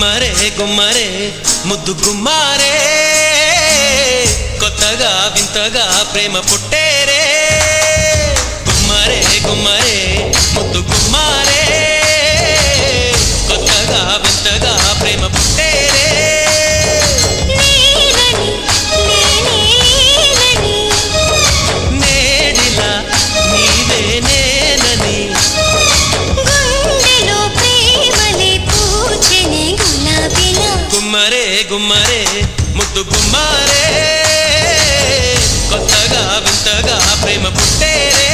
గుమ్మరే గుమ్మరే ముద్దు గుమ్మారే కొత్తగా వింతగా ప్రేమ పుట్టేరే గుమ్మరే గుమ్మరే ముద్దు గుమ్మారే కొత్తగా వింతగా ప్రేమ పుట్టేరే నేడిలా నీవే నేనని గుమ్మరే గుమ్మరే ముద్దు గుమ్మారే కొత్తగా వింతగా ప్రేమ పుట్టేరే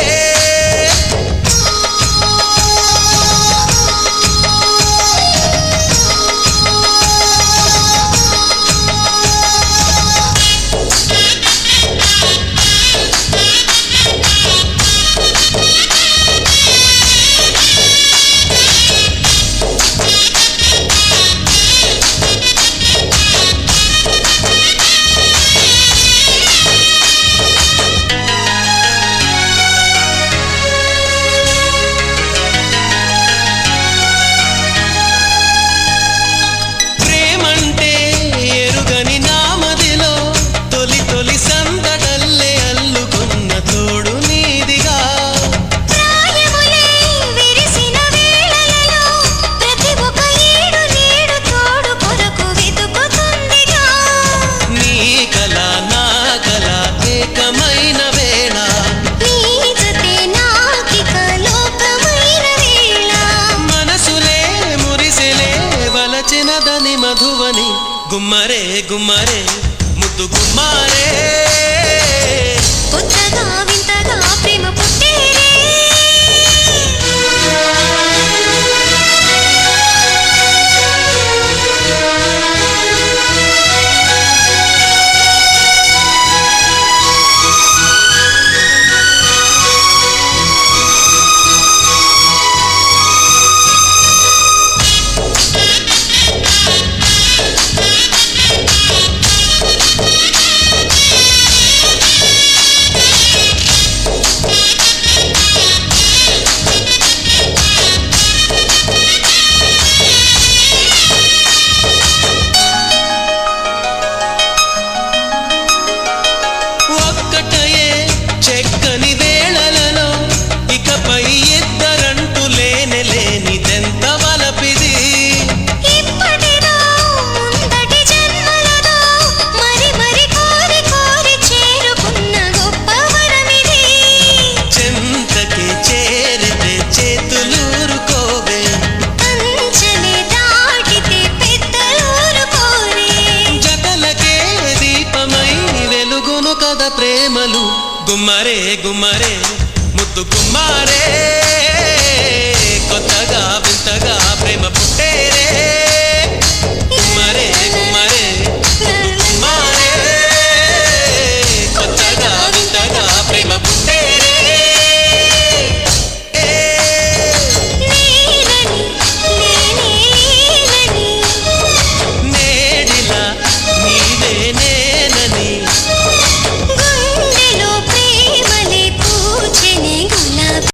మధువని గుమ్మరే గుమ్మరే ముద్దు గుమ్మారే కొత్తగా వింతగా ప్రేమ పుట్టేరే చెక్కని వేళలలో ఇకపై ఇద్దరంటూ లేని లేనిదెంత వలపిది ఇప్పటిదో ముందటి జన్మలదో మరి మరి కోరి కోరి చేరుకున్న గొప్ప వరమిది చెంతకి చేరితే చేతులూరుకోవే అంచనే దాటితే పెద్దలూరుకోరే జతలకే దీపమై వెలుగును కదా ప్రేమలు గుమ్మరే గుమ్మరే ముద్దు గుమ్మారే కొత్తగా వింతగా ప్రేమ పుట్టేరే గుమ్మరే